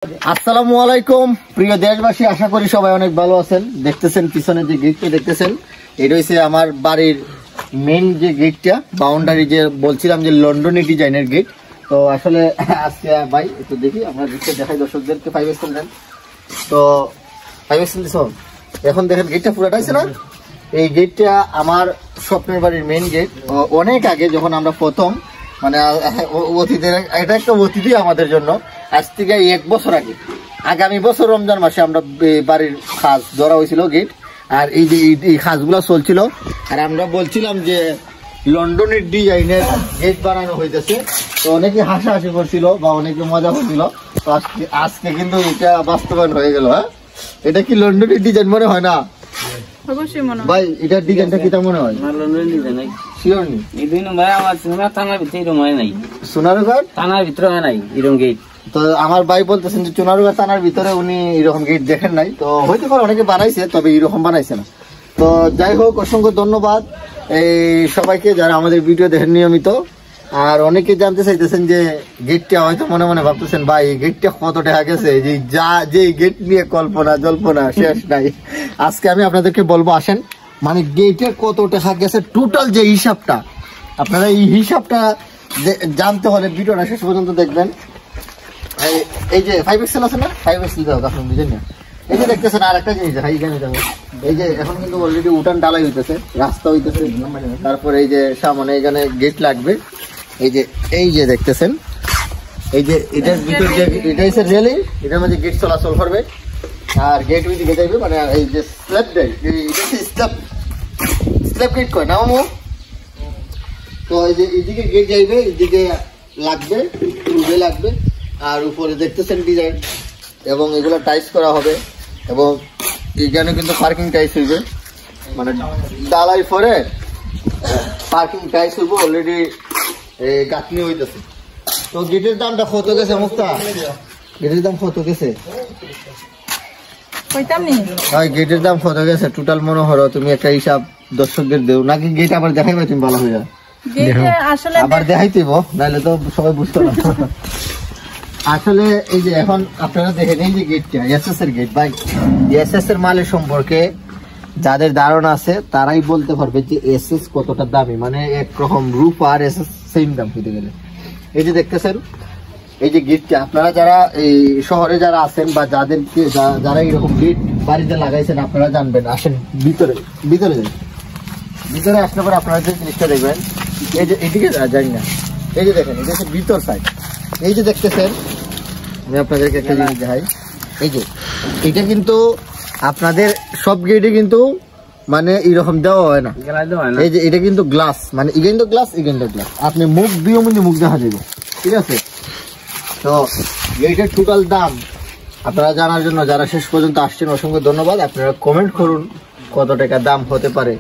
আসসালামু আলাইকুম প্রিয় দেশবাসী, আশা করি সবাই অনেক ভালো আছেন। দেখতেছেন পিছনে যে গেটটা দেখতেছেন, এটা হচ্ছে আমার বাড়ির মেইন যে গেটটা, বাউন্ডারি যে বলছিলাম যে লন্ডনী ডিজাইনের গেট। তো আসলে আজকে ভাই একটু দেখি, আমরা গেটটা দেখাই দর্শকদেরকে। 5 দেন তো 5 দিছ। এখন দেখেন গেটটা পুরোটা আছে না, এই গেটটা আমার স্বপ্নের বাড়ির মেইন গেট। অনেক আগে যখন আমরা প্রথম মানে অতীতের, এটা একটা অতিথি আমাদের জন্য। আজ থেকে 1 বছর আগে, আগামী বছর রমজান মাসে আমরা বাড়ির খাস ধরা হয়েছিল গেট। আর এই যে এই খাসগুলো চলছিল, আর আমরা বলছিলাম যে লন্ডনের ডিজাইনের গেট বানানো হইতেছে। তো অনেকে হাসাহাসি করছিল বা অনেকে মজা করছিল। তো আজকে কিন্তু এটা বাস্তবায়ন হয়ে গেল। হ্যাঁ, এটা কি লন্ডনের ডিজাইন মনে হয় না ভাই? এটা ডিজাইনটা কি তা মনে হয়? শিওর নি? সোনারুঘাট থানার ভিতরে নাই এরকম গেট। তো আমার ভাই বলতেছেন যে সোনারুঘাট থানার ভিতরে উনি এরকম গেট দেখেন নাই। তো হয়তো পারে অনেকে বানাইছে, তবে এরকম বানাইছে না। তো যাই হোক, অসংখ্য ধন্যবাদ এই সবাইকে যারা আমাদের ভিডিও দেখেন নিয়মিত। আর অনেকে জানতে চাইতেছেন যে গেটটা, হয়তো মনে মনে ভাবতেছেন ভাই গেটটা কত টাকা গেছে, যে গেট নিয়ে কল্পনা জল্পনা শেষ নাই। আজকে আমি আপনাদেরকে বলবো, আসেন মানে গেটের কত টাকা গেছে টোটাল যে হিসাবটা, আপনারা এই হিসাবটা জানতে হলে ভিডিওটা শেষ পর্যন্ত দেখবেন। এই যে 5 এক্সেল আছে না, 5 এক্সেল দাও আপনি বুঝেন না। এই যে দেখতেছেন আর একটা জিনিস দেখাই, এখানে যাবো। এই যে এখন কিন্তু অলরেডি উঠান ডালাই হইতেছে, রাস্তা হইতেছে। তারপরে এই যে সামনে এখানে গেট লাগবে। এই যে দেখতেছেন, এই যে এটার ভিতর যে এটা হচ্ছে রেলিং, এটার মধ্যে গেট চলাচল করবে। আর গেট ওই দিকে যাইবে, মানে এই যে স্ল্যাব দেয়, স্ল্যাব গেট কয় না মামু। তো এই যে এইদিকে গেট যাইবে, এইদিকে লাগবে, টুবে লাগবে। আর উপরে দেখতেছেন ডিজাইন, এবং এগুলো টাইস করা হবে। এবং এখানে কিন্তু পার্কিং টাইস হইবে, মানে ডালাই পরে পার্কিং টাইস হইব। অলরেডি গাঁথনি হইতেছে। তো গেটের দামটা কত গেছে মুক্তা? গেটের দাম কত গেছে? গেটের দাম কত গেছে টোটাল মনে হলো? তুমি একটা হিসাব দর্শকদের দেও, নাকি গেট আবার দেখাইবে তুমি ভালো হইয়া? আবার দেখাইতেইব, নাহলে তো সবাই বুঝতে পারবে। আসলে এই যে এখন আপনারা দেখেন, এই যে গেটটা এসএস এর গেট। ভাই এসএস এর মালের সম্পর্কে যাদের ধারণা আছে তারাই বলতে পারবে যে এসএস কতটা দামি, মানে একরকম রূপ আর এসএস সেম দাম হইতে গেলে। এই যে দেখতেছেন এই যে গেটটা, আপনারা যারা এই শহরে যারা আছেন বা যাদেরকে যারা এরকম গেট বাড়িতে লাগাইছেন, আপনারা জানবেন। আসেন ভিতরে যান, ভিতরে আসলে পরে আপনারা যে জিনিসটা দেখবেন, এই যে এদিকে জানি না, এই যে দেখেন এটা হচ্ছে ভিতর সাইড। এই যে দেখতেছেন, আমি আপনাদেরকে একটা জিনিস দেখাই। এই যে এটা কিন্তু আপনাদের সব গেটে কিন্তু মানে এরকম দেওয়া হয় না। এই যে এটা কিন্তু গ্লাস, মানে এখানে তো গ্লাস, এখানে তো গ্লাস। আপনি মুখ দিয়েও কিন্তু মুখ দেখা যাবে, ঠিক আছে? তো এইটার টোটাল দাম আপনারা জানার জন্য যারা শেষ পর্যন্ত আসছেন, অসংখ্য ধন্যবাদ। আপনারা কমেন্ট করুন কত টাকা দাম হতে পারে।